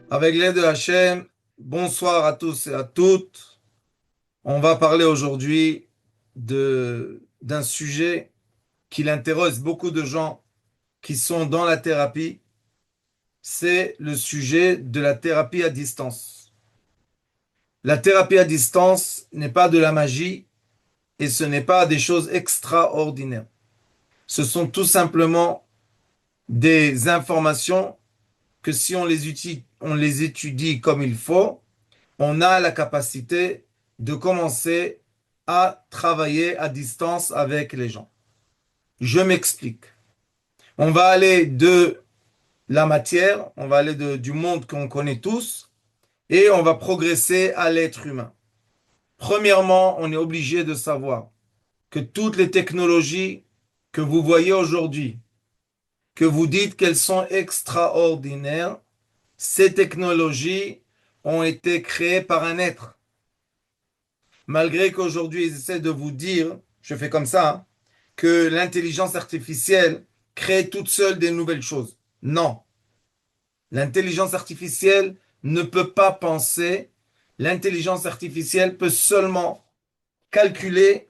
Avec l'aide de Hachem, bonsoir à tous et à toutes. On va parler aujourd'hui d'un sujet qui intéresse beaucoup de gens qui sont dans la thérapie. C'est le sujet de la thérapie à distance. La thérapie à distance n'est pas de la magie et ce n'est pas des choses extraordinaires. Ce sont tout simplement des informations que si on les étudie comme il faut, on a la capacité de commencer à travailler à distance avec les gens. Je m'explique. On va aller de la matière, on va aller du monde qu'on connaît tous, et on va progresser à l'être humain. Premièrement, on est obligé de savoir que toutes les technologies que vous voyez aujourd'hui, que vous dites qu'elles sont extraordinaires, ces technologies ont été créées par un être. Malgré qu'aujourd'hui, ils essaient de vous dire, je fais comme ça, hein, que l'intelligence artificielle crée toute seule des nouvelles choses. Non, l'intelligence artificielle ne peut pas penser. L'intelligence artificielle peut seulement calculer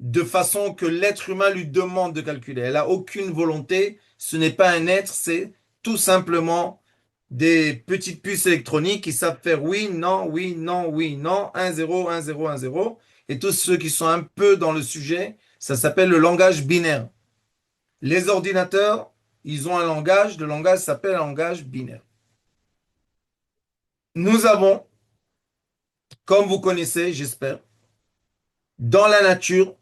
de façon que l'être humain lui demande de calculer. Elle n'a aucune volonté. Ce n'est pas un être, c'est tout simplement des petites puces électroniques qui savent faire oui, non, oui, non, oui, non, 1, 0, 1, 0, 1, 0. Et tous ceux qui sont un peu dans le sujet, ça s'appelle le langage binaire. Les ordinateurs, ils ont un langage, le langage s'appelle un langage binaire. Nous avons, comme vous connaissez, j'espère, dans la nature,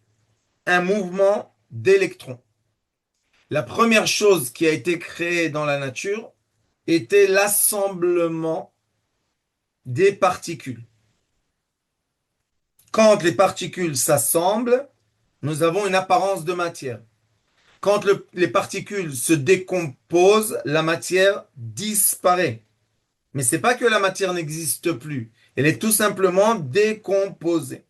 un mouvement d'électrons. La première chose qui a été créée dans la nature était l'assemblement des particules. Quand les particules s'assemblent, nous avons une apparence de matière. Quand les particules se décomposent, la matière disparaît. Mais ce n'est pas que la matière n'existe plus. Elle est tout simplement décomposée.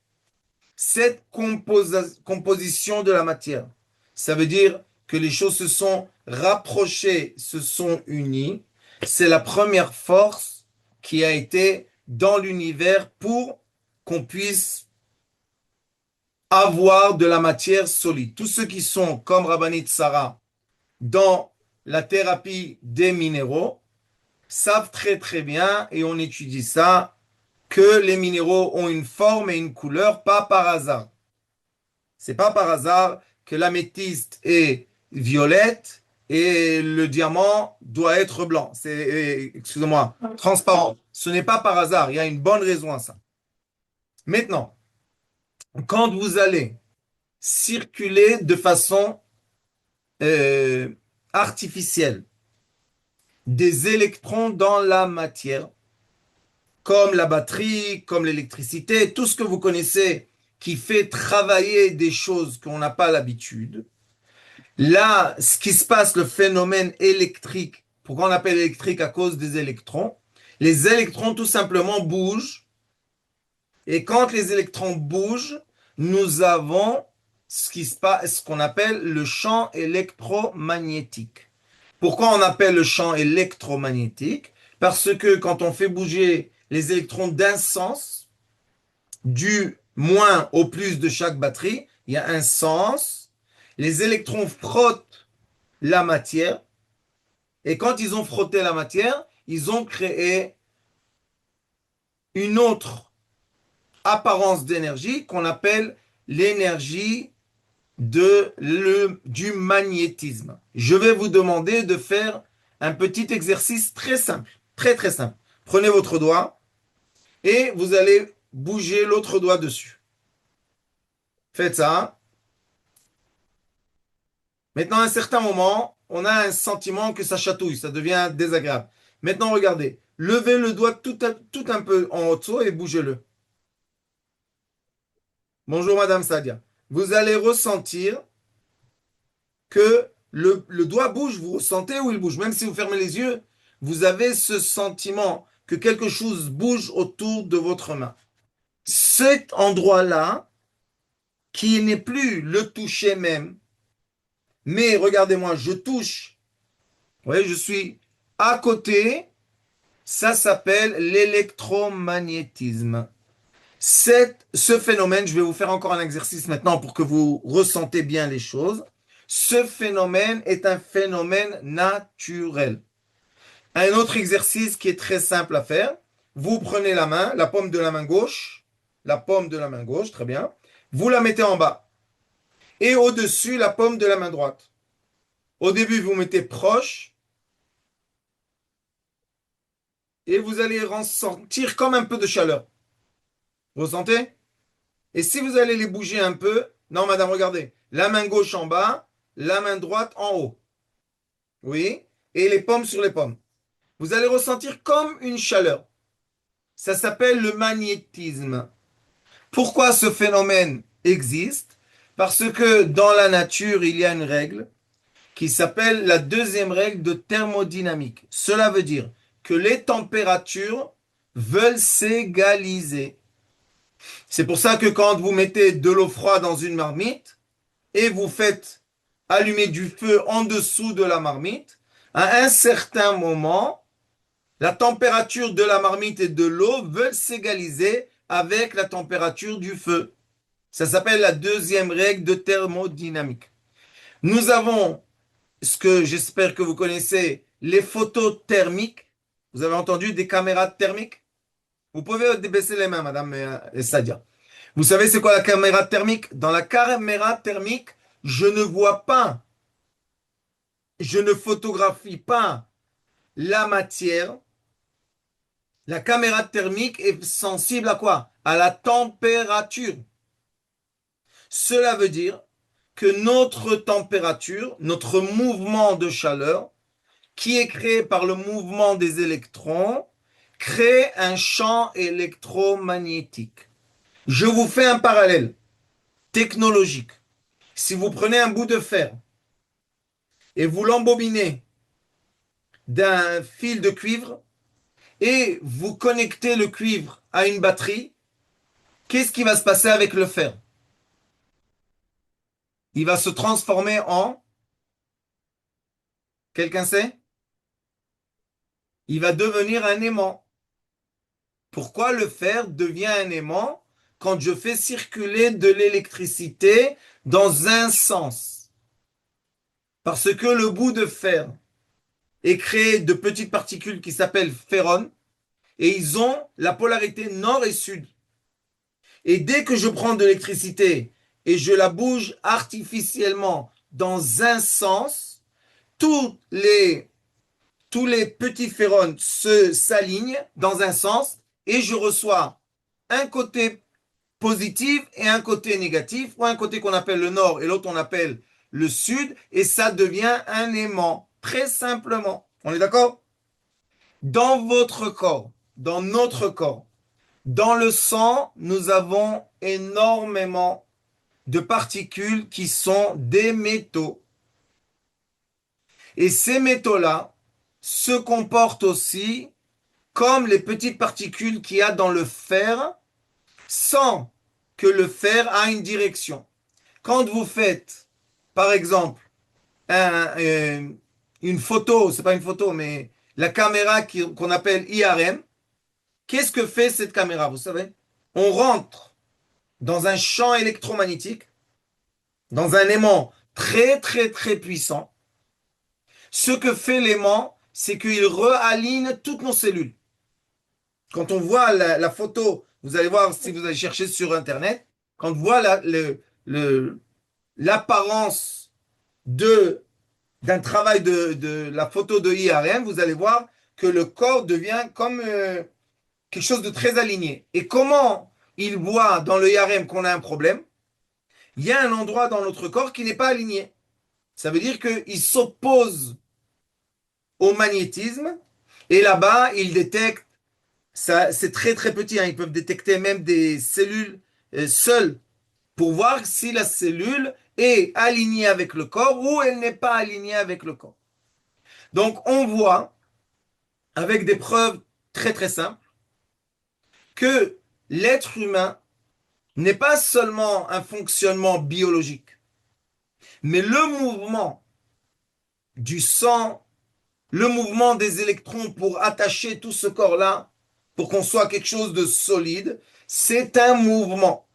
Cette composition de la matière, ça veut dire que les choses se sont rapprochées, se sont unies. C'est la première force qui a été dans l'univers pour qu'on puisse avoir de la matière solide. Tous ceux qui sont comme Rabbanit Sarah dans la thérapie des minéraux savent très très bien, et on étudie ça, que les minéraux ont une forme et une couleur, pas par hasard. C'est pas par hasard que l'améthyste est violette et le diamant doit être blanc. C'est, excusez-moi, transparent. Ce n'est pas par hasard. Il y a une bonne raison à ça. Maintenant, quand vous allez circuler de façon euh, artificielle des électrons dans la matière, comme la batterie, comme l'électricité, tout ce que vous connaissez qui fait travailler des choses qu'on n'a pas l'habitude. Là, ce qui se passe, le phénomène électrique, pourquoi on appelle électrique à cause des électrons? Les électrons tout simplement bougent, et quand les électrons bougent, nous avons ce qu'on appelle le champ électromagnétique. Pourquoi on appelle le champ électromagnétique? Parce que quand on fait bouger les électrons d'un sens, du moins au plus de chaque batterie, il y a un sens. Les électrons frottent la matière, et quand ils ont frotté la matière, ils ont créé une autre apparence d'énergie qu'on appelle l'énergie du magnétisme. Je vais vous demander de faire un petit exercice très simple, très très simple. Prenez votre doigt et vous allez bouger l'autre doigt dessus. Faites ça. Maintenant, à un certain moment, on a un sentiment que ça chatouille, ça devient désagréable. Maintenant, regardez. Levez le doigt tout un peu en haut et bougez-le. Bonjour, Madame Sadia. Vous allez ressentir que le doigt bouge. Vous ressentez où il bouge. Même si vous fermez les yeux, vous avez ce sentiment que quelque chose bouge autour de votre main. Cet endroit-là, qui n'est plus le toucher même, mais regardez-moi, je touche. Vous voyez, je suis à côté. Ça s'appelle l'électromagnétisme. Ce phénomène, je vais vous faire encore un exercice maintenant pour que vous ressentez bien les choses. Ce phénomène est un phénomène naturel. Un autre exercice qui est très simple à faire. Vous prenez la main, la paume de la main gauche, la paume de la main gauche, très bien. Vous la mettez en bas. Et au-dessus, la paume de la main droite. Au début, vous mettez proche et vous allez ressentir comme un peu de chaleur. Vous ressentez? Et si vous allez les bouger un peu, non, madame, regardez. La main gauche en bas, la main droite en haut. Oui. Et les paumes sur les paumes. Vous allez ressentir comme une chaleur. Ça s'appelle le magnétisme. Pourquoi ce phénomène existe? Parce que dans la nature, il y a une règle qui s'appelle la deuxième règle de thermodynamique. Cela veut dire que les températures veulent s'égaliser. C'est pour ça que quand vous mettez de l'eau froide dans une marmite et vous faites allumer du feu en dessous de la marmite, à un certain moment, la température de la marmite et de l'eau veulent s'égaliser avec la température du feu. Ça s'appelle la deuxième règle de thermodynamique. Nous avons ce que j'espère que vous connaissez, les photos thermiques. Vous avez entendu des caméras thermiques? Vous pouvez débaisser les mains, madame Sadia. Vous savez c'est quoi la caméra thermique? Dans la caméra thermique, je ne vois pas, je ne photographie pas la matière. La caméra thermique est sensible à quoi? À la température. Cela veut dire que notre température, notre mouvement de chaleur, qui est créé par le mouvement des électrons, crée un champ électromagnétique. Je vous fais un parallèle technologique. Si vous prenez un bout de fer et vous l'embobinez d'un fil de cuivre et vous connectez le cuivre à une batterie, qu'est-ce qui va se passer avec le fer? Il va se transformer en... Quelqu'un sait? Il va devenir un aimant. Pourquoi le fer devient un aimant quand je fais circuler de l'électricité dans un sens? Parce que le bout de fer est créé de petites particules qui s'appellent ferrones et ils ont la polarité nord et sud. Et dès que je prends de l'électricité et je la bouge artificiellement dans un sens, tous les, tous les petits ferrones s'alignent dans un sens et je reçois un côté positif et un côté négatif, ou un côté qu'on appelle le nord et l'autre on appelle le sud, et ça devient un aimant, très simplement. On est d'accord? Dans votre corps, dans notre corps, dans le sang, nous avons énormément de particules qui sont des métaux. Et ces métaux-là se comportent aussi comme les petites particules qu'il y a dans le fer, sans que le fer a une direction. Quand vous faites, par exemple, une photo, c'est pas une photo, mais la caméra qu'on appelle IRM, qu'est-ce que fait cette caméra, vous savez? On rentre dans un champ électromagnétique, dans un aimant très très très puissant. Ce que fait l'aimant, c'est qu'il réaligne toutes nos cellules. Quand on voit la photo, vous allez voir si vous allez chercher sur Internet, quand on voit l'apparence de d'un travail de la photo de IRM, vous allez voir que le corps devient comme quelque chose de très aligné. Et comment il voit dans le IRM qu'on a un problème? Il y a un endroit dans notre corps qui n'est pas aligné. Ça veut dire qu'il s'oppose au magnétisme et là-bas, il détecte, ça, c'est très très petit, hein, ils peuvent détecter même des cellules seules pour voir si la cellule est alignée avec le corps ou elle n'est pas alignée avec le corps. Donc on voit, avec des preuves très très simples, que l'être humain n'est pas seulement un fonctionnement biologique, mais le mouvement du sang le mouvement des électrons pour attacher tout ce corps-là, pour qu'on soit quelque chose de solide, c'est un mouvement.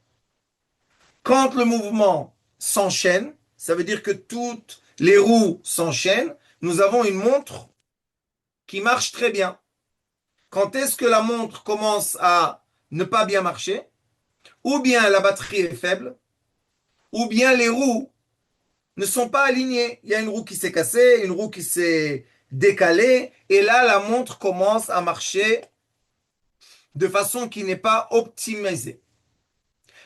Quand le mouvement s'enchaîne, ça veut dire que toutes les roues s'enchaînent, nous avons une montre qui marche très bien. Quand est-ce que la montre commence à ne pas bien marcher? Ou bien la batterie est faible, ou bien les roues ne sont pas alignées. Il y a une roue qui s'est cassée, une roue qui s'est décalée, et là, la montre commence à marcher de façon qui n'est pas optimisée.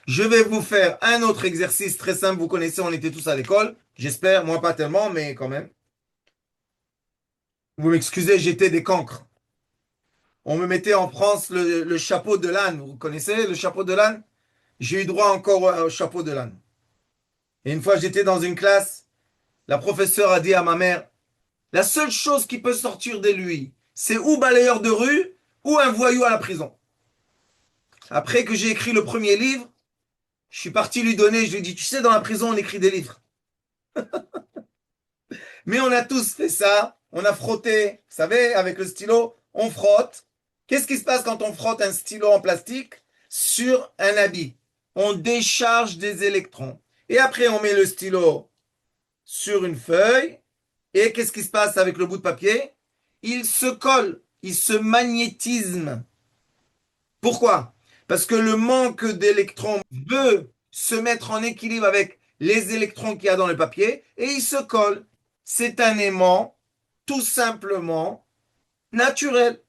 Je vais vous faire un autre exercice très simple. Vous connaissez, on était tous à l'école. J'espère, moi pas tellement, mais quand même. Vous m'excusez, j'étais des cancres. On me mettait en France le chapeau de l'âne. Vous connaissez le chapeau de l'âne? J'ai eu droit encore au chapeau de l'âne. Et une fois, j'étais dans une classe. La professeure a dit à ma mère, la seule chose qui peut sortir de lui, c'est ou balayeur de rue ou un voyou à la prison. Après que j'ai écrit le premier livre, je suis parti lui donner, je lui ai dit, tu sais, dans la prison, on écrit des livres. Mais on a tous fait ça, on a frotté, vous savez, avec le stylo, on frotte. Qu'est-ce qui se passe quand on frotte un stylo en plastique sur un habit? On décharge des électrons. Et après, on met le stylo sur une feuille. Et qu'est-ce qui se passe avec le bout de papier? Il se colle, il se magnétisme. Pourquoi? Parce que le manque d'électrons veut se mettre en équilibre avec les électrons qu'il y a dans le papier et il se colle. C'est un aimant tout simplement naturel.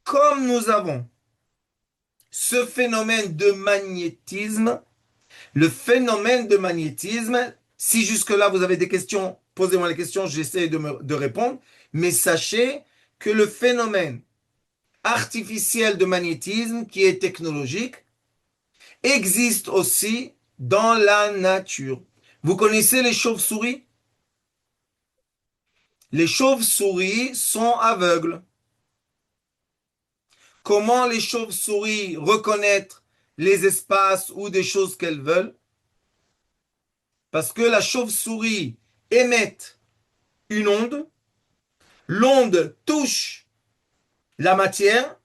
Comme nous avons ce phénomène de magnétisme, le phénomène de magnétisme, si jusque-là vous avez des questions, posez-moi les questions, j'essaie de répondre, mais sachez que le phénomène artificiel de magnétisme, qui est technologique, existe aussi dans la nature. Vous connaissez les chauves-souris? Les chauves-souris sont aveugles. Comment les chauves-souris reconnaître les espaces ou des choses qu'elles veulent? Parce que la chauve-souris émet une onde, l'onde touche la matière,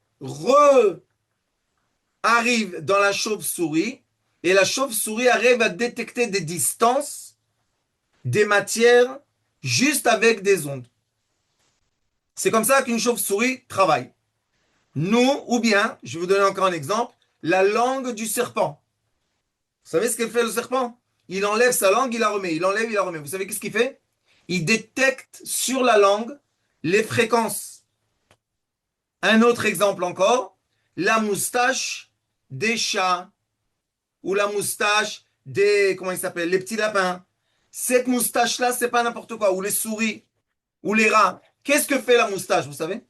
arrive dans la chauve-souris, et la chauve-souris arrive à détecter des distances, des matières, juste avec des ondes. C'est comme ça qu'une chauve-souris travaille. Nous, ou bien, je vais vous donner encore un exemple, la langue du serpent. Vous savez ce qu'elle fait le serpent? Il enlève sa langue, il la remet, il enlève, il la remet. Vous savez qu'est-ce qu'il fait? Il détecte sur la langue les fréquences. Un autre exemple encore, la moustache des chats ou la moustache des, comment il s'appelle, les petits lapins. Cette moustache-là, c'est pas n'importe quoi, ou les souris, ou les rats. Qu'est-ce que fait la moustache, vous savez?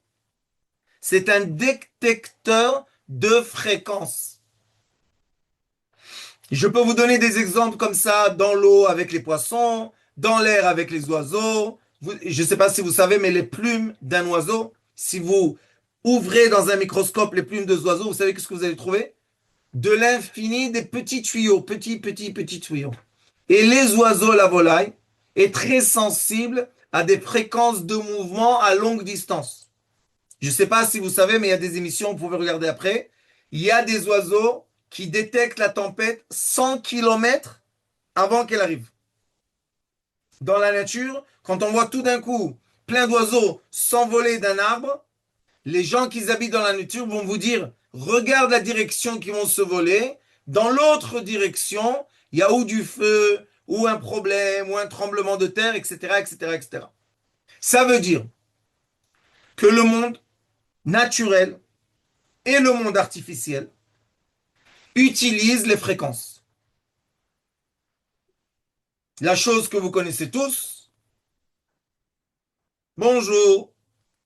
C'est un détecteur de fréquences. Je peux vous donner des exemples comme ça dans l'eau avec les poissons, dans l'air avec les oiseaux. Je ne sais pas si vous savez, mais les plumes d'un oiseau, si vous ouvrez dans un microscope les plumes des oiseaux, vous savez ce que vous allez trouver? De l'infini des petits tuyaux, petits tuyaux. Et les oiseaux, la volaille, est très sensible à des fréquences de mouvement à longue distance. Je ne sais pas si vous savez, mais il y a des émissions, vous pouvez regarder après. Il y a des oiseaux qui détectent la tempête 100 km avant qu'elle arrive. Dans la nature, quand on voit tout d'un coup plein d'oiseaux s'envoler d'un arbre, les gens qui habitent dans la nature vont vous dire, regarde la direction qu'ils vont se voler. Dans l'autre direction, il y a ou du feu, ou un problème, ou un tremblement de terre, etc., etc., etc. Ça veut dire que le monde naturel et le monde artificiel utilisent les fréquences. La chose que vous connaissez tous, bonjour,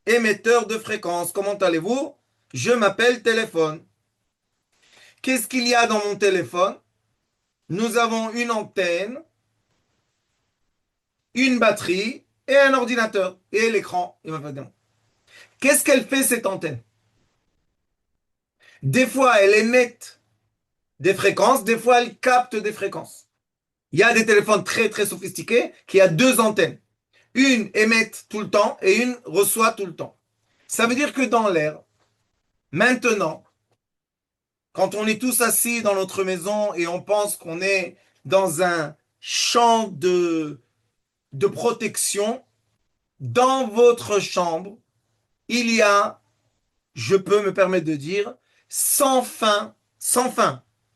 émetteur de fréquences, comment allez-vous? Je m'appelle téléphone. Qu'est-ce qu'il y a dans mon téléphone? Nous avons une antenne, une batterie et un ordinateur et l'écran. Qu'est-ce qu'elle fait cette antenne? Des fois, elle émet des fréquences, des fois, elle capte des fréquences. Il y a des téléphones très très sophistiqués qui ont deux antennes. Une émet tout le temps et une reçoit tout le temps. Ça veut dire que dans l'air, maintenant, quand on est tous assis dans notre maison et on pense qu'on est dans un champ de protection, dans votre chambre, il y a, je peux me permettre de dire, sans fin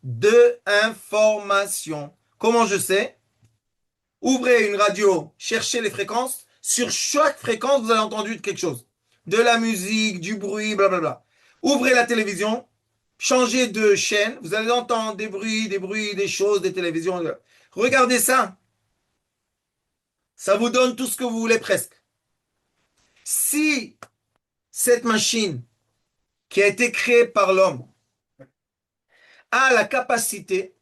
de informations. Comment je sais? Ouvrez une radio, cherchez les fréquences. Sur chaque fréquence, vous avez entendu quelque chose. De la musique, du bruit, blablabla. Ouvrez la télévision, changez de chaîne, vous allez entendre des bruits, des choses, des télévisions. Regardez ça. Ça vous donne tout ce que vous voulez presque. Si cette machine qui a été créée par l'homme a la capacité,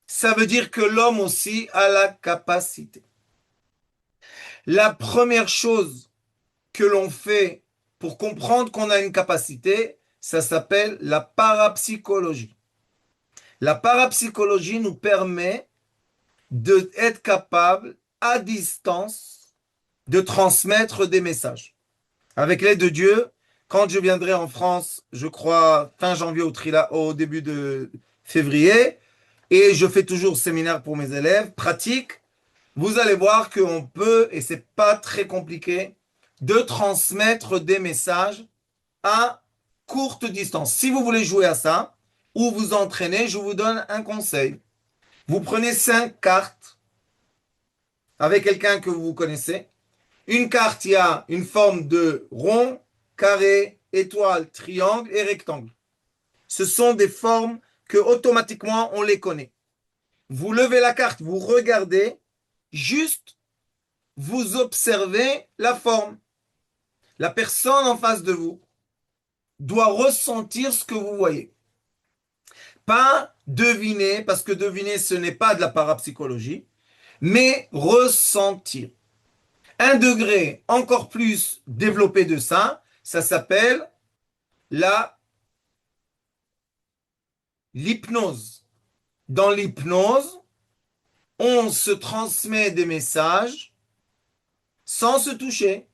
ça veut dire que l'homme aussi a la capacité. La première chose que l'on fait pour comprendre qu'on a une capacité, ça s'appelle la parapsychologie. La parapsychologie nous permet d'être capable, à distance, de transmettre des messages. Avec l'aide de Dieu, quand je viendrai en France, je crois fin janvier au début de février, et je fais toujours séminaire pour mes élèves, pratique, vous allez voir qu'on peut, et c'est pas très compliqué, de transmettre des messages à courte distance. Si vous voulez jouer à ça, ou vous entraîner, je vous donne un conseil. Vous prenez 5 cartes avec quelqu'un que vous connaissez. Une carte, il y a une forme de rond, carré, étoile, triangle et rectangle. Ce sont des formes que automatiquement on les connaît. Vous levez la carte, vous regardez, juste vous observez la forme. La personne en face de vous doit ressentir ce que vous voyez. Pas deviner, parce que deviner, ce n'est pas de la parapsychologie, mais ressentir. Un degré encore plus développé de ça, ça s'appelle la l'hypnose. Dans l'hypnose, on se transmet des messages sans se toucher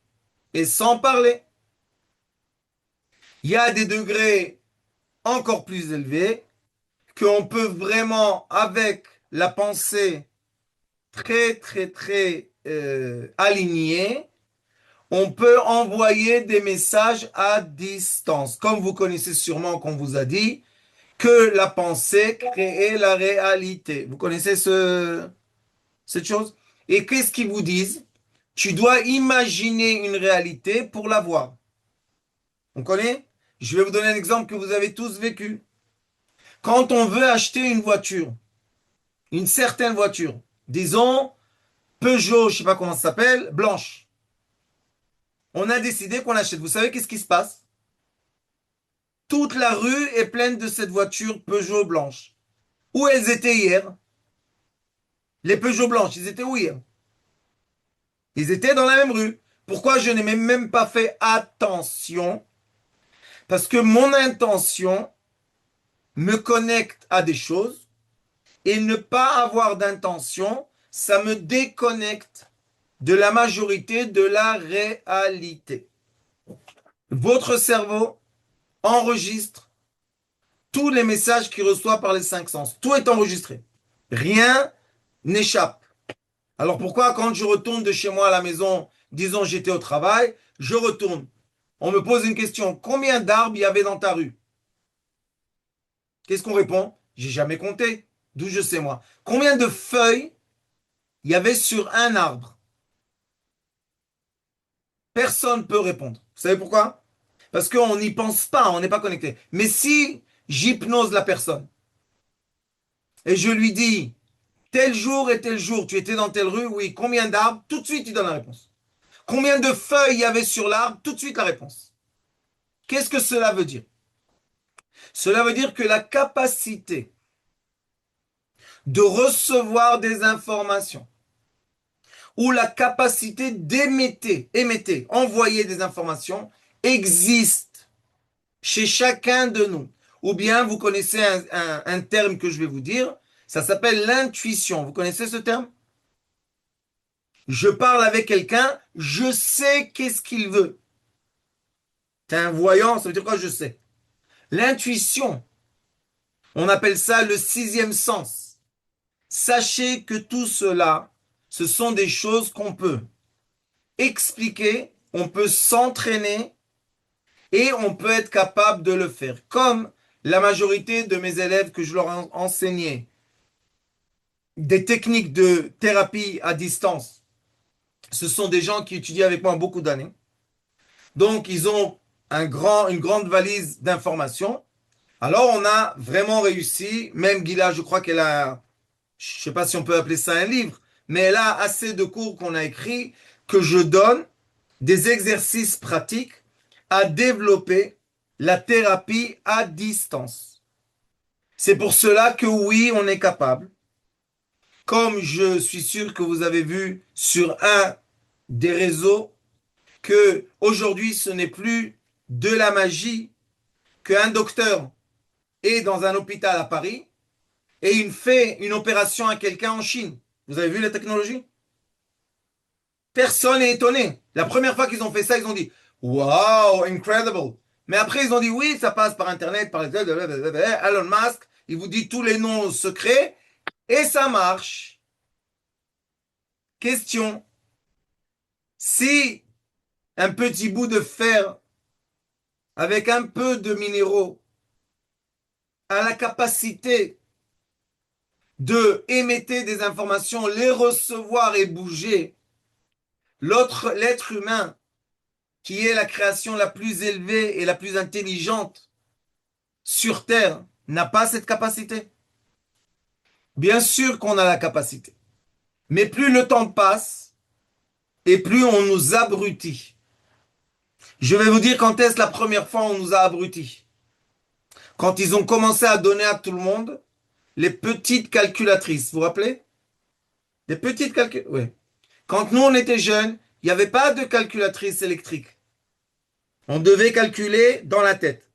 et sans parler. Il y a des degrés encore plus élevés qu'on peut vraiment, avec la pensée très alignée, on peut envoyer des messages à distance. Comme vous connaissez sûrement qu'on vous a dit que la pensée crée la réalité. Vous connaissez cette chose? Et qu'est-ce qu'ils vous disent? Tu dois imaginer une réalité pour la voir. On connaît? Je vais vous donner un exemple que vous avez tous vécu. Quand on veut acheter une voiture, une certaine voiture, disons Peugeot, je ne sais pas comment ça s'appelle, blanche. On a décidé qu'on l'achète. Vous savez qu'est-ce qui se passe? Toute la rue est pleine de cette voiture Peugeot blanche. Où elles étaient hier? Les Peugeot blanches, ils étaient où hier? Ils étaient dans la même rue. Pourquoi je n'ai même pas fait attention? Parce que mon intention me connecte à des choses et ne pas avoir d'intention, ça me déconnecte de la majorité de la réalité. Votre cerveau enregistre tous les messages qu'il reçoit par les 5 sens. Tout est enregistré. Rien n'échappe. Alors pourquoi quand je retourne de chez moi à la maison, disons j'étais au travail, je retourne. On me pose une question. Combien d'arbres il y avait dans ta rue? Qu'est-ce qu'on répond? J'ai jamais compté. D'où je sais moi. Combien de feuilles il y avait sur un arbre? Personne ne peut répondre. Vous savez pourquoi? Parce qu'on n'y pense pas, on n'est pas connecté. Mais si j'hypnose la personne et je lui dis, tel jour et tel jour, tu étais dans telle rue, oui, combien d'arbres? Tout de suite, il donne la réponse. Combien de feuilles il y avait sur l'arbre? Tout de suite, la réponse. Qu'est-ce que cela veut dire? Cela veut dire que la capacité de recevoir des informations ou la capacité envoyer des informations existe chez chacun de nous. Ou bien vous connaissez un terme que je vais vous dire, ça s'appelle l'intuition. Vous connaissez ce terme? Je parle avec quelqu'un, je sais qu'est-ce qu'il veut. T'es un voyant, ça veut dire quoi? Je sais. L'intuition, on appelle ça le sixième sens. Sachez que tout cela, ce sont des choses qu'on peut expliquer, on peut s'entraîner et on peut être capable de le faire. Comme la majorité de mes élèves que je leur ai enseigné des techniques de thérapie à distance, ce sont des gens qui étudient avec moi beaucoup d'années. Donc, ils ont une grande valise d'informations. Alors, on a vraiment réussi. Même Gila, je crois qu'elle a, je ne sais pas si on peut appeler ça un livre, mais elle a assez de cours qu'on a écrits que je donne des exercices pratiques à développer la thérapie à distance. C'est pour cela que oui, on est capable. Comme je suis sûr que vous avez vu sur un des réseaux que aujourd'hui ce n'est plus de la magie qu'un docteur est dans un hôpital à Paris et il fait une opération à quelqu'un en Chine. Vous avez vu la technologie? Personne n'est étonné. La première fois qu'ils ont fait ça, ils ont dit wow, incredible. Mais après, ils ont dit oui, ça passe par Internet, par Elon Musk. Il vous dit tous les noms secrets et ça marche. Question. Si un petit bout de fer avec un peu de minéraux a la capacité de émettre des informations, les recevoir et bouger, l'être humain, qui est la création la plus élevée et la plus intelligente sur Terre, n'a pas cette capacité. Bien sûr qu'on a la capacité. Mais plus le temps passe et plus on nous abrutit. Je vais vous dire quand est-ce la première fois on nous a abrutis. Quand ils ont commencé à donner à tout le monde les petites calculatrices. Vous vous rappelez? Les petites calculatrices. Oui. Quand nous on était jeunes, il n'y avait pas de calculatrice électrique. On devait calculer dans la tête.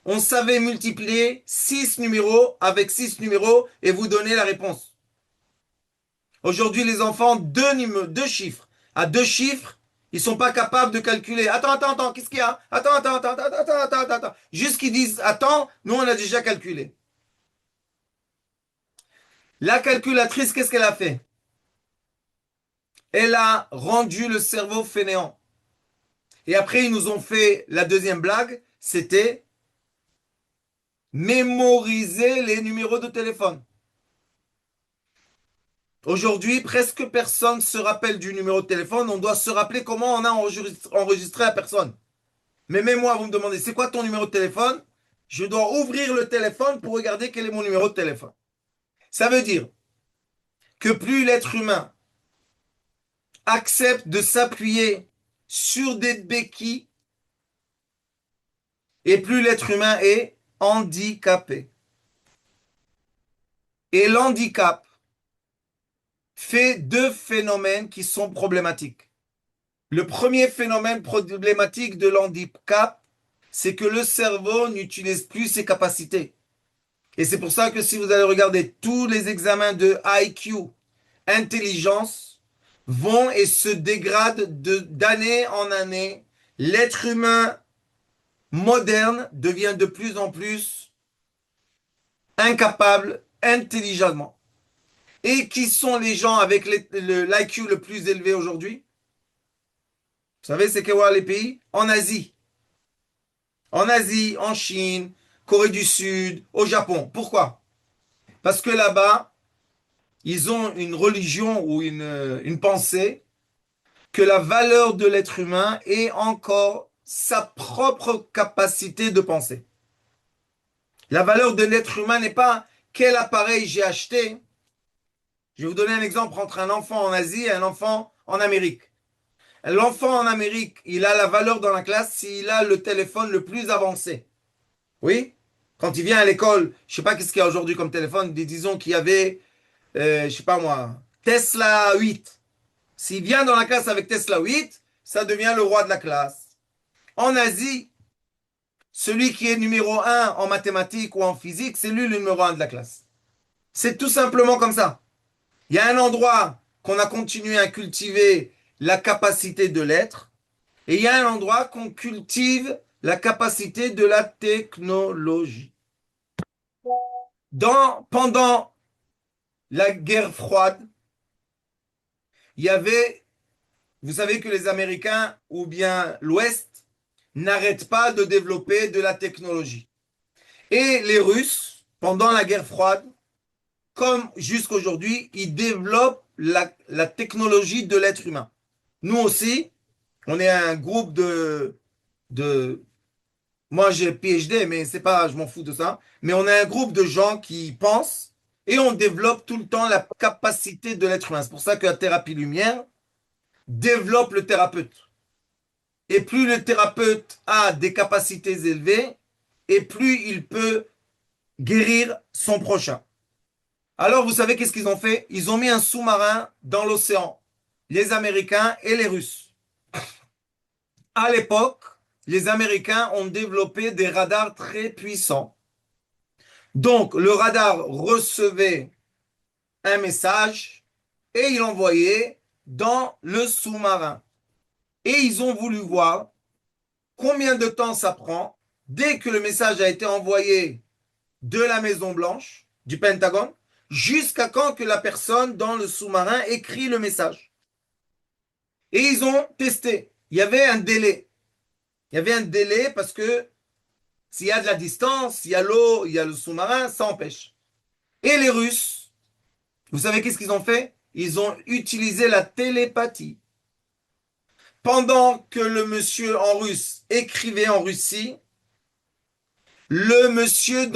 On savait multiplier 6 numéros avec 6 numéros et vous donner la réponse. Aujourd'hui, les enfants, deux chiffres. À deux chiffres, ils sont pas capables de calculer. Attends, qu'est-ce qu'il y a? Attends. Juste qu'ils disent attends, nous on a déjà calculé. La calculatrice, qu'est-ce qu'elle a fait? Elle a rendu le cerveau fainéant. Et après, ils nous ont fait la deuxième blague, c'était mémoriser les numéros de téléphone. Aujourd'hui, presque personne se rappelle du numéro de téléphone. On doit se rappeler comment on a enregistré la personne. Mais même moi, vous me demandez, c'est quoi ton numéro de téléphone? Je dois ouvrir le téléphone pour regarder quel est mon numéro de téléphone. Ça veut dire que plus l'être humain accepte de s'appuyer sur des béquilles, et plus l'être humain est handicapé. Et l'handicap fait deux phénomènes qui sont problématiques. Le premier phénomène problématique de l'handicap, c'est que le cerveau n'utilise plus ses capacités. Et c'est pour ça que si vous allez regarder tous les examens de IQ, intelligence, vont et se dégradent d'année en année. L'être humain moderne devient de plus en plus incapable intelligemment. Et qui sont les gens avec l'IQ le plus élevé aujourd'hui? Vous savez, c'est quoi les pays? En Asie. En Asie, en Chine, Corée du Sud, au Japon. Pourquoi? Parce que là-bas, ils ont une religion ou une pensée que la valeur de l'être humain est encore sa propre capacité de penser. La valeur de l'être humain n'est pas quel appareil j'ai acheté. Je vais vous donner un exemple entre un enfant en Asie et un enfant en Amérique. L'enfant en Amérique, il a la valeur dans la classe s'il a le téléphone le plus avancé. Oui? Quand il vient à l'école, je sais pas qu'est-ce qu'il y a aujourd'hui comme téléphone, disons qu'il y avait, je sais pas moi, Tesla 8. S'il vient dans la classe avec Tesla 8, ça devient le roi de la classe. En Asie, celui qui est numéro un en mathématiques ou en physique, c'est lui le numéro un de la classe. C'est tout simplement comme ça. Il y a un endroit qu'on a continué à cultiver la capacité de l'être, et il y a un endroit qu'on cultive la capacité de la technologie. Pendant la guerre froide, il y avait, vous savez que les Américains ou bien l'Ouest n'arrêtent pas de développer de la technologie. Et les Russes, pendant la guerre froide, comme jusqu'aujourd'hui, ils développent la technologie de l'être humain. Nous aussi, on est un groupe de moi j'ai PhD, mais c'est pas, je m'en fous de ça. Mais on est un groupe de gens qui pensent et on développe tout le temps la capacité de l'être humain. C'est pour ça que la thérapie lumière développe le thérapeute. Et plus le thérapeute a des capacités élevées, et plus il peut guérir son prochain. Alors, vous savez qu'est-ce qu'ils ont fait? Ils ont mis un sous-marin dans l'océan, les Américains et les Russes. À l'époque, les Américains ont développé des radars très puissants. Donc, le radar recevait un message et il envoyait dans le sous-marin. Et ils ont voulu voir combien de temps ça prend dès que le message a été envoyé de la Maison Blanche, du Pentagone, jusqu'à quand que la personne dans le sous-marin écrit le message. Et ils ont testé. Il y avait un délai. Il y avait un délai parce que s'il y a de la distance, s'il y a l'eau, il y a le sous-marin, ça empêche. Et les Russes, vous savez qu'est-ce qu'ils ont fait? Ils ont utilisé la télépathie. Pendant que le monsieur en russe écrivait en Russie, le monsieur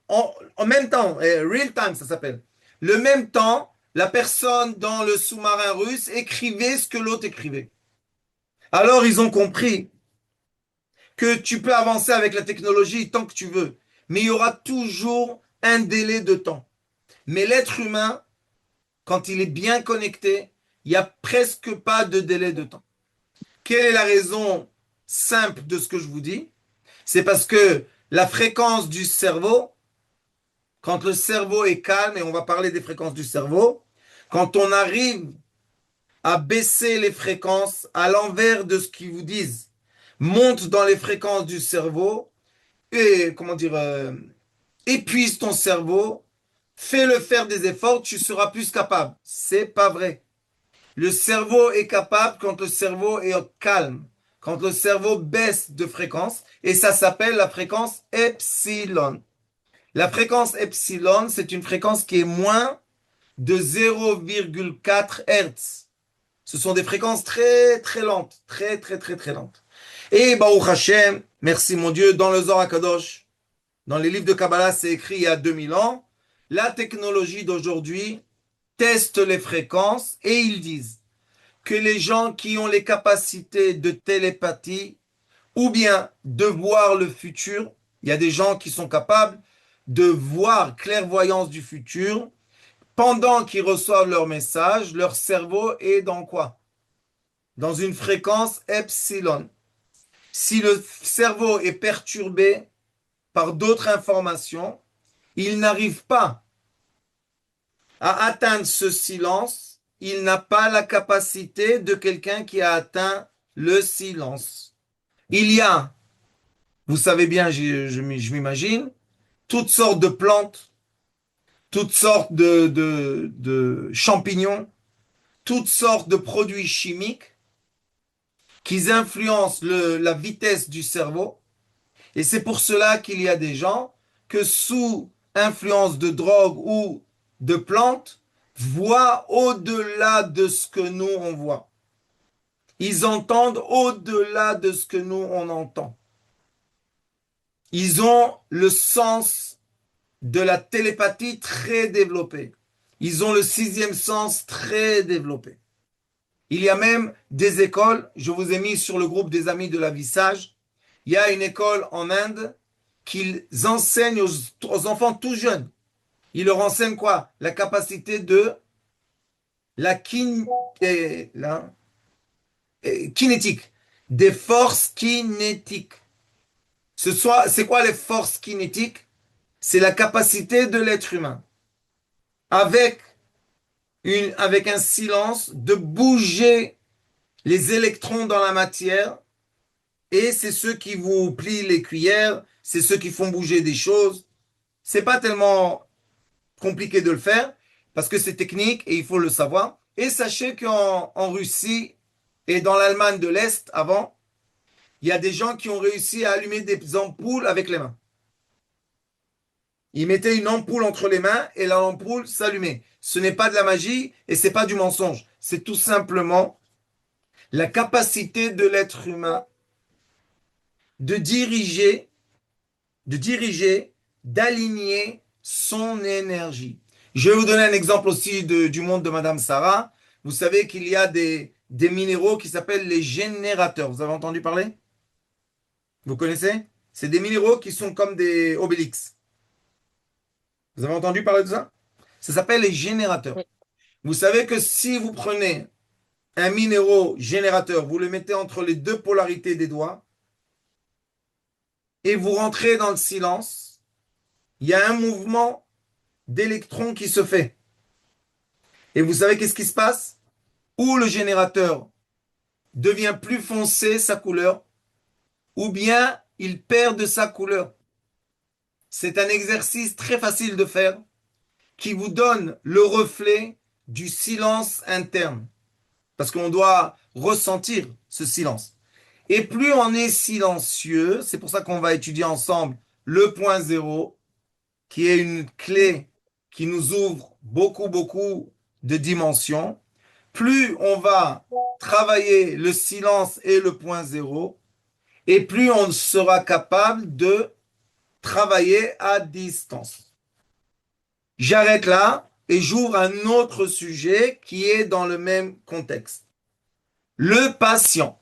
en même temps, real time ça s'appelle, le même temps, la personne dans le sous-marin russe écrivait ce que l'autre écrivait. Alors ils ont compris que tu peux avancer avec la technologie tant que tu veux, mais il y aura toujours un délai de temps. Mais l'être humain, quand il est bien connecté, il n'y a presque pas de délai de temps. Quelle est la raison simple de ce que je vous dis? C'est parce que la fréquence du cerveau, quand le cerveau est calme, et on va parler des fréquences du cerveau, quand on arrive à baisser les fréquences à l'envers de ce qu'ils vous disent, monte dans les fréquences du cerveau et, comment dire, épuise ton cerveau, fais-le faire des efforts, tu seras plus capable. C'est pas vrai. Le cerveau est capable quand le cerveau est au calme, quand le cerveau baisse de fréquence, et ça s'appelle la fréquence epsilon. La fréquence epsilon, c'est une fréquence qui est moins de 0,4 Hertz. Ce sont des fréquences très très lentes, très très très très lentes. Et Baruch Hashem, merci mon Dieu, dans le Zohar HaKadosh, dans les livres de Kabbalah, c'est écrit il y a 2000 ans, la technologie d'aujourd'hui teste les fréquences et ils disent que les gens qui ont les capacités de télépathie ou bien de voir le futur, il y a des gens qui sont capables de voir clairvoyance du futur, pendant qu'ils reçoivent leur message, leur cerveau est dans quoi? Dans une fréquence epsilon. Si le cerveau est perturbé par d'autres informations, il n'arrive pas à atteindre ce silence, il n'a pas la capacité de quelqu'un qui a atteint le silence. Il y a, vous savez bien, je m'imagine, toutes sortes de plantes, toutes sortes de champignons, toutes sortes de produits chimiques qui influencent la vitesse du cerveau. Et c'est pour cela qu'il y a des gens que sous influence de drogue ou de plantes, voient au-delà de ce que nous on voit. Ils entendent au-delà de ce que nous on entend. Ils ont le sens de la télépathie très développé. Ils ont le sixième sens très développé. Il y a même des écoles, je vous ai mis sur le groupe des amis de la vie sage, il y a une école en Inde qu'ils enseignent aux enfants tout jeunes. Ils leur enseignent quoi? La capacité de la, kin, la kinétique, des forces kinétiques. C'est quoi les forces kinétiques? C'est la capacité de l'être humain avec avec un silence, de bouger les électrons dans la matière. Et c'est ceux qui vous plient les cuillères, c'est ceux qui font bouger des choses. C'est pas tellement compliqué de le faire parce que c'est technique et il faut le savoir. Et sachez qu'en Russie et dans l'Allemagne de l'Est avant, il y a des gens qui ont réussi à allumer des ampoules avec les mains. Ils mettaient une ampoule entre les mains et l'ampoule s'allumait. Ce n'est pas de la magie et c'est pas du mensonge. C'est tout simplement la capacité de l'être humain de diriger, de diriger, d'aligner son énergie. Je vais vous donner un exemple aussi du monde de Madame Sarah. Vous savez qu'il y a des minéraux qui s'appellent les générateurs. Vous avez entendu parler? Vous connaissez? C'est des minéraux qui sont comme des obélix. Vous avez entendu parler de ça? Ça s'appelle les générateurs. Oui. Vous savez que si vous prenez un minéraux générateur, vous le mettez entre les deux polarités des doigts et vous rentrez dans le silence, il y a un mouvement d'électrons qui se fait. Et vous savez qu'est-ce qui se passe? Ou le générateur devient plus foncé, sa couleur, ou bien il perd de sa couleur. C'est un exercice très facile de faire qui vous donne le reflet du silence interne. Parce qu'on doit ressentir ce silence. Et plus on est silencieux, c'est pour ça qu'on va étudier ensemble le point zéro, qui est une clé qui nous ouvre beaucoup, beaucoup de dimensions. Plus on va travailler le silence et le point zéro, et plus on sera capable de travailler à distance. J'arrête là et j'ouvre un autre sujet qui est dans le même contexte. Le patient.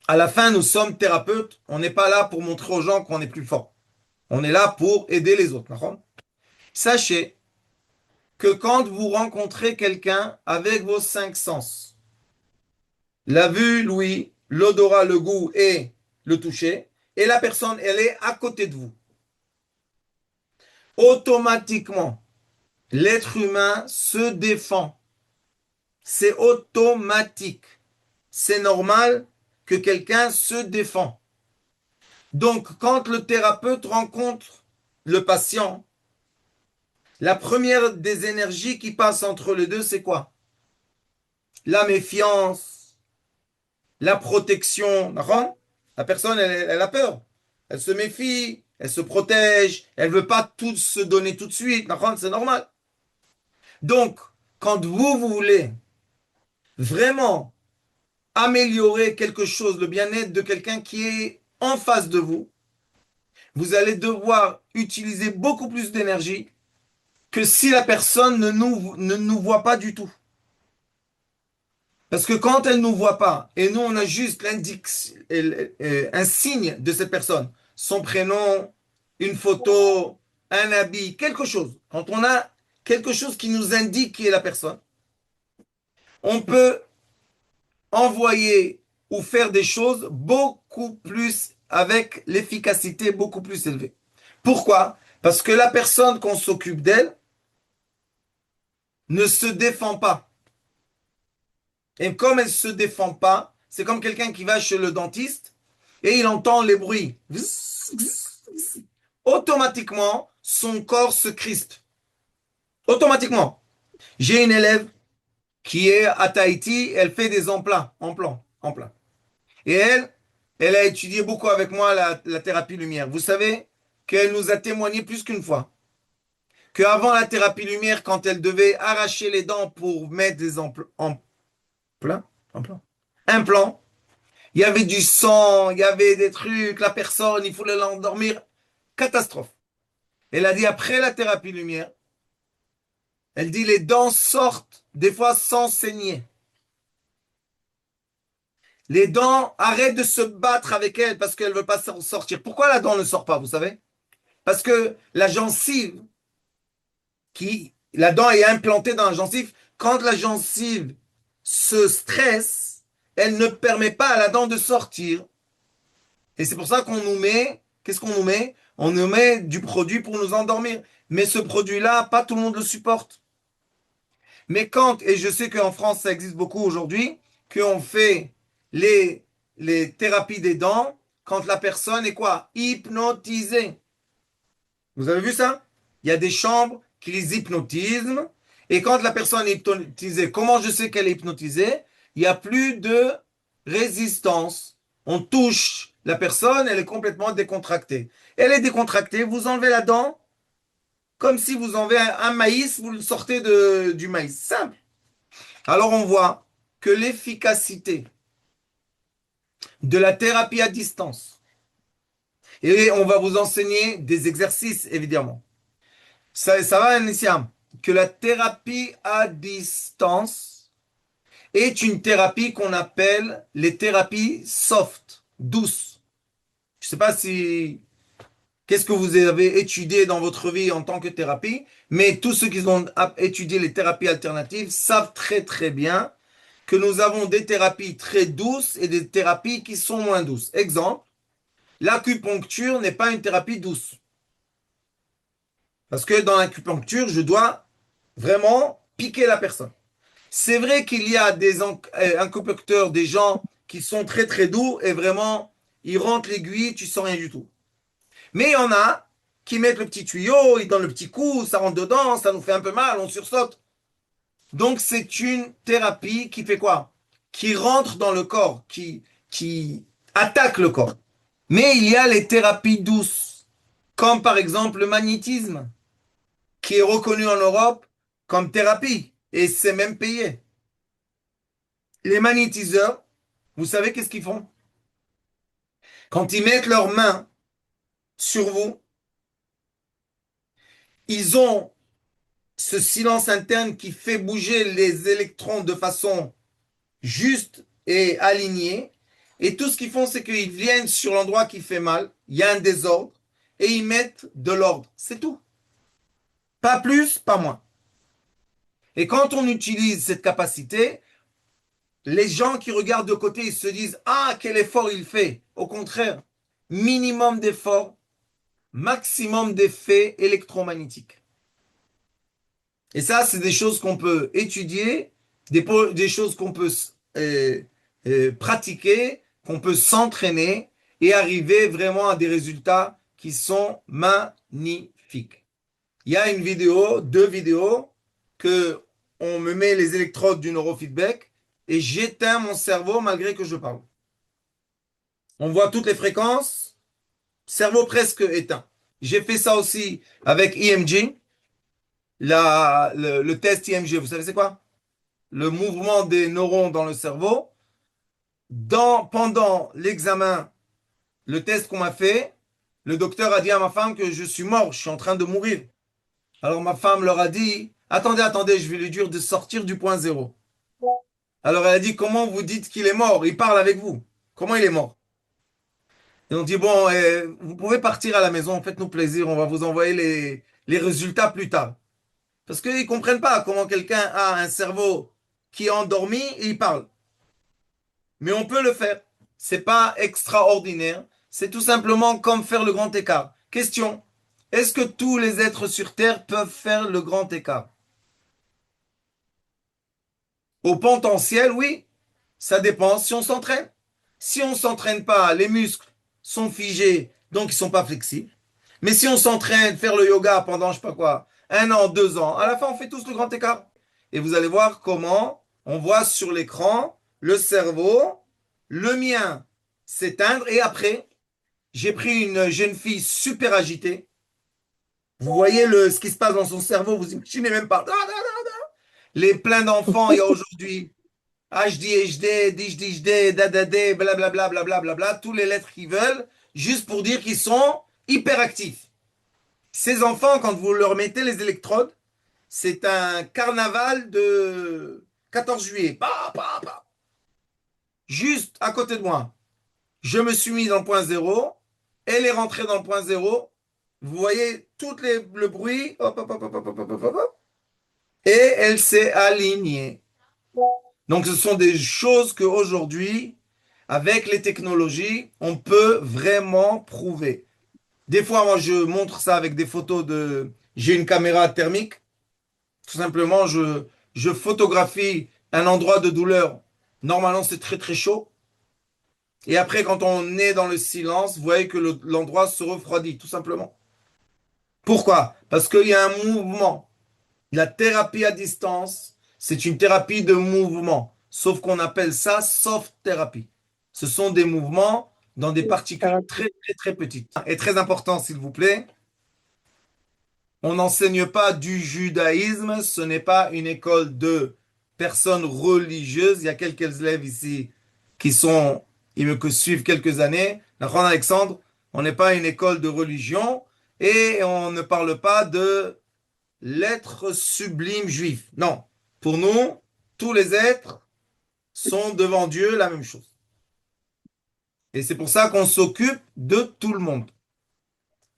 À la fin, nous sommes thérapeutes. On n'est pas là pour montrer aux gens qu'on est plus fort. On est là pour aider les autres. Sachez que quand vous rencontrez quelqu'un avec vos cinq sens, la vue, l'ouïe, l'odorat, le goût et le toucher, et la personne, elle est à côté de vous, automatiquement, l'être humain se défend. C'est automatique. C'est normal que quelqu'un se défend. Donc, quand le thérapeute rencontre le patient, la première des énergies qui passe entre les deux, c'est quoi? La méfiance, la protection. La personne, elle a peur. Elle se méfie, elle se protège, elle ne veut pas tout se donner tout de suite. C'est normal. Donc, quand vous voulez vraiment améliorer quelque chose, le bien-être de quelqu'un qui est en face de vous, vous allez devoir utiliser beaucoup plus d'énergie que si la personne ne nous voit pas du tout. Parce que quand elle ne nous voit pas, et nous on a juste un signe de cette personne, son prénom, une photo, un habit, quelque chose, quand on a quelque chose qui nous indique qui est la personne, on peut envoyer ou faire des choses beaucoup plus avec l'efficacité beaucoup plus élevée. Pourquoi? Parce que la personne qu'on s'occupe d'elle ne se défend pas. Et comme elle ne se défend pas, c'est comme quelqu'un qui va chez le dentiste et il entend les bruits. Automatiquement, son corps se crispe. Automatiquement. J'ai une élève qui est à Tahiti, elle fait des emplats. Et elle a étudié beaucoup avec moi la thérapie lumière. Vous savez qu'elle nous a témoigné plus qu'une fois qu'avant la thérapie lumière, quand elle devait arracher les dents pour mettre des implants, implants, il y avait du sang, il y avait des trucs, la personne, il fallait l'endormir. Catastrophe. Elle a dit après la thérapie lumière, elle dit les dents sortent des fois sans saigner. Les dents arrêtent de se battre avec elle parce qu'elle ne veut pas sortir. Pourquoi la dent ne sort pas, vous savez? Parce que la gencive, la dent est implantée dans la gencive, quand la gencive se stresse, elle ne permet pas à la dent de sortir. Et c'est pour ça qu'on nous met, qu'est-ce qu'on nous met? On nous met du produit pour nous endormir. Mais ce produit-là, pas tout le monde le supporte. Mais quand, et je sais qu'en France, ça existe beaucoup aujourd'hui, qu'on fait les, les thérapies des dents quand la personne est quoi? Hypnotisée. Vous avez vu ça? Il y a des chambres qui les hypnotisent. Et quand la personne est hypnotisée, comment je sais qu'elle est hypnotisée? Il n'y a plus de résistance. On touche la personne, elle est complètement décontractée. Elle est décontractée, vous enlevez la dent, comme si vous enlevez un maïs, vous le sortez du maïs. Simple. Alors on voit que l'efficacité de la thérapie à distance, et on va vous enseigner des exercices, évidemment. Ça va, Anissiam, que la thérapie à distance est une thérapie qu'on appelle les thérapies soft, douces. Je ne sais pas si qu'est-ce que vous avez étudié dans votre vie en tant que thérapie, mais tous ceux qui ont étudié les thérapies alternatives savent très très bien que nous avons des thérapies très douces et des thérapies qui sont moins douces. Exemple, l'acupuncture n'est pas une thérapie douce. Parce que dans l'acupuncture, je dois vraiment piquer la personne. C'est vrai qu'il y a des acupuncteurs, des gens qui sont très très doux et vraiment, ils rentrent l'aiguille, tu sens rien du tout. Mais il y en a qui mettent le petit tuyau, ils donnent le petit coup, ça rentre dedans, ça nous fait un peu mal, on sursaute. Donc c'est une thérapie qui fait quoi? Qui rentre dans le corps, qui attaque le corps. Mais il y a les thérapies douces, comme par exemple le magnétisme, qui est reconnu en Europe comme thérapie, et c'est même payé. Les magnétiseurs, vous savez qu'est-ce qu'ils font? Quand ils mettent leurs mains sur vous, ils ont ce silence interne qui fait bouger les électrons de façon juste et alignée. Et tout ce qu'ils font, c'est qu'ils viennent sur l'endroit qui fait mal, il y a un désordre, et ils mettent de l'ordre. C'est tout. Pas plus, pas moins. Et quand on utilise cette capacité, les gens qui regardent de côté, ils se disent, ah, quel effort il fait. Au contraire, minimum d'effort, maximum d'effets électromagnétiques. Et ça, c'est des choses qu'on peut étudier, des choses qu'on peut pratiquer, qu'on peut s'entraîner et arriver vraiment à des résultats qui sont magnifiques. Il y a une vidéo, deux vidéos, que on me met les électrodes du neurofeedback et j'éteins mon cerveau malgré que je parle. On voit toutes les fréquences, cerveau presque éteint. J'ai fait ça aussi avec EMG, le test IMG. Vous savez c'est quoi? Le mouvement des neurones dans le cerveau. Pendant l'examen, le test qu'on m'a fait, le docteur a dit à ma femme que je suis mort, je suis en train de mourir. Alors ma femme leur a dit, attendez, attendez, je vais lui dire de sortir du point zéro. Alors elle a dit, comment vous dites qu'il est mort? Il parle avec vous. Comment il est mort? Et on dit, bon, vous pouvez partir à la maison, faites-nous plaisir, on va vous envoyer les résultats plus tard. Parce qu'ils ne comprennent pas comment quelqu'un a un cerveau qui est endormi et il parle. Mais on peut le faire. C'est pas extraordinaire. C'est tout simplement comme faire le grand écart. Question. Est-ce que tous les êtres sur Terre peuvent faire le grand écart? Au potentiel, oui. Ça dépend si on s'entraîne. Si on ne s'entraîne pas, les muscles sont figés, donc ils ne sont pas flexibles. Mais si on s'entraîne, faire le yoga pendant, je sais pas quoi, 1 an, 2 ans, à la fin, on fait tous le grand écart. Et vous allez voir comment on voit sur l'écran le cerveau, le mien, s'éteindre. Et après, j'ai pris une jeune fille super agitée. Vous voyez ce qui se passe dans son cerveau, vous imaginez même pas. Les pleins d'enfants, il y a aujourd'hui HD, HD, dadadé, blablabla, blablabla, tous les lettres qu'ils veulent, juste pour dire qu'ils sont hyperactifs. Ces enfants, quand vous leur mettez les électrodes, c'est un carnaval de 14 juillet. Bah, bah, bah. Juste à côté de moi. Je me suis mis dans le point zéro. Elle est rentrée dans le point zéro. Vous voyez tout le bruit. Hop, hop, hop, hop, hop, hop, hop, hop. Et elle s'est alignée. Donc, ce sont des choses qu'aujourd'hui, avec les technologies, on peut vraiment prouver. Des fois, moi, je montre ça avec des photos de... J'ai une caméra thermique. Tout simplement, je photographie un endroit de douleur, normalement c'est très très chaud. Et après, quand on est dans le silence, vous voyez que l'endroit se refroidit, tout simplement. Pourquoi? Parce qu'il y a un mouvement. La thérapie à distance, c'est une thérapie de mouvement. Sauf qu'on appelle ça soft thérapie. Ce sont des mouvements dans des particules très très très petites. Et très important, s'il vous plaît, on n'enseigne pas du judaïsme, ce n'est pas une école de personnes religieuses. Il y a quelques élèves ici qui sont, ils me suivent quelques années. D'accord, Alexandre, on n'est pas une école de religion et on ne parle pas de l'être sublime juif. Non, pour nous, tous les êtres sont devant Dieu la même chose. Et c'est pour ça qu'on s'occupe de tout le monde.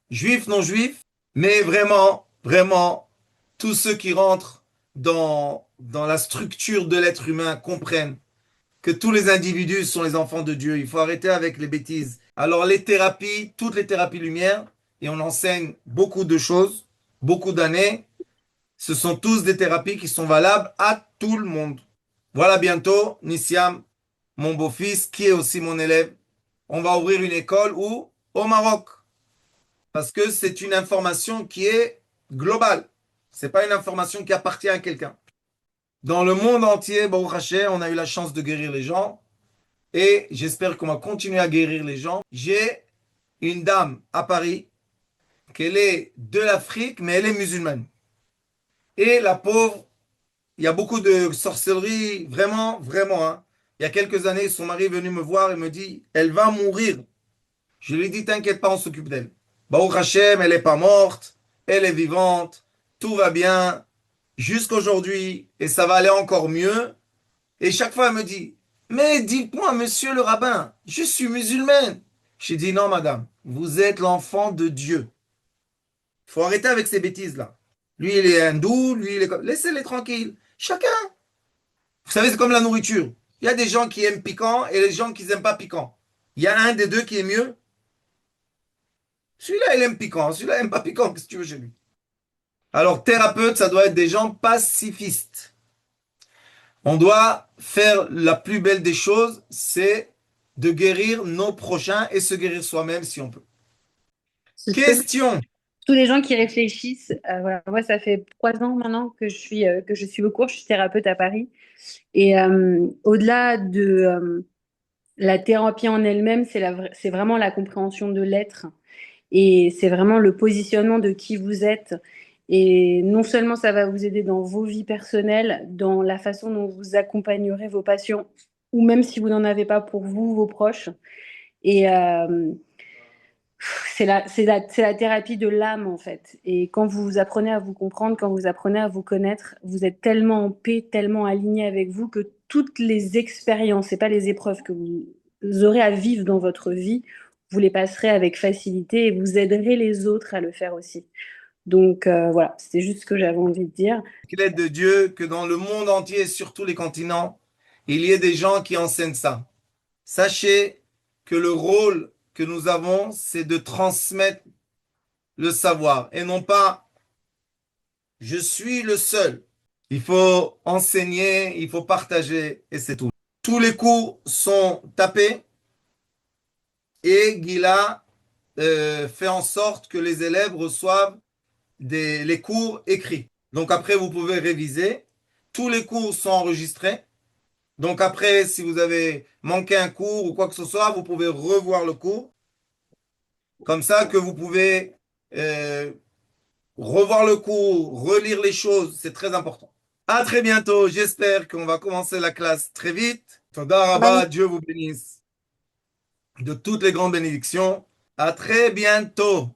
Juifs, non juifs, mais vraiment, vraiment, tous ceux qui rentrent dans la structure de l'être humain comprennent que tous les individus sont les enfants de Dieu. Il faut arrêter avec les bêtises. Alors les thérapies, toutes les thérapies lumière, et on enseigne beaucoup de choses, beaucoup d'années, ce sont tous des thérapies qui sont valables à tout le monde. Voilà bientôt, Nissiam, mon beau-fils, qui est aussi mon élève. On va ouvrir une école où? Au Maroc. Parce que c'est une information qui est globale. C'est pas une information qui appartient à quelqu'un. Dans le monde entier, Baruch Hashem, on a eu la chance de guérir les gens. Et j'espère qu'on va continuer à guérir les gens. J'ai une dame à Paris, qu'elle est de l'Afrique, mais elle est musulmane. Et la pauvre, il y a beaucoup de sorcellerie, vraiment, vraiment, hein. Il y a quelques années, son mari est venu me voir et me dit, elle va mourir. Je lui ai dit, t'inquiète pas, on s'occupe d'elle. Baruch Hashem, elle n'est pas morte, elle est vivante, tout va bien, jusqu'aujourd'hui, et ça va aller encore mieux. Et chaque fois, elle me dit, mais dites-moi, monsieur le rabbin, je suis musulmane. J'ai dit, non, madame, vous êtes l'enfant de Dieu. Il faut arrêter avec ces bêtises-là. Lui, il est hindou, lui, il est... Laissez-les tranquilles. Chacun. Vous savez, c'est comme la nourriture. Il y a des gens qui aiment piquant et les gens qui n'aiment pas piquant. Il y a un des deux qui est mieux. Celui-là, il aime piquant. Celui-là, il n'aime pas piquant. Qu'est-ce que tu veux chez lui? Alors, thérapeute, ça doit être des gens pacifistes. On doit faire la plus belle des choses, c'est de guérir nos prochains et se guérir soi-même si on peut. C'est Question. tous les gens qui réfléchissent. Voilà. Moi, ça fait 3 ans maintenant que je suis au cours. Je suis thérapeute à Paris. Et au-delà de la thérapie en elle-même, c'est vraiment la compréhension de l'être. Et c'est vraiment le positionnement de qui vous êtes. Et non seulement ça va vous aider dans vos vies personnelles, dans la façon dont vous accompagnerez vos patients, ou même si vous n'en avez pas pour vous, vos proches. Et c'est la thérapie de l'âme, en fait. Et quand vous apprenez à vous comprendre, quand vous apprenez à vous connaître, vous êtes tellement en paix, tellement aligné avec vous que toutes les expériences, et pas les épreuves que vous aurez à vivre dans votre vie, vous les passerez avec facilité et vous aiderez les autres à le faire aussi. Donc voilà, c'était juste ce que j'avais envie de dire. Qu'il est de Dieu que dans le monde entier, sur tous les continents, il y ait des gens qui enseignent ça. Sachez que le rôle que nous avons, c'est de transmettre le savoir et non pas je suis le seul. Il faut enseigner, il faut partager et c'est tout. Tous les cours sont tapés et Gila fait en sorte que les élèves reçoivent les cours écrits. Donc après, vous pouvez réviser. Tous les cours sont enregistrés. Donc après, si vous avez manqué un cours ou quoi que ce soit, vous pouvez revoir le cours. Comme ça que vous pouvez euh, revoir le cours, relire les choses. C'est très important. À très bientôt. J'espère qu'on va commencer la classe très vite. Toda Rabba, Bye. Dieu vous bénisse de toutes les grandes bénédictions. À très bientôt.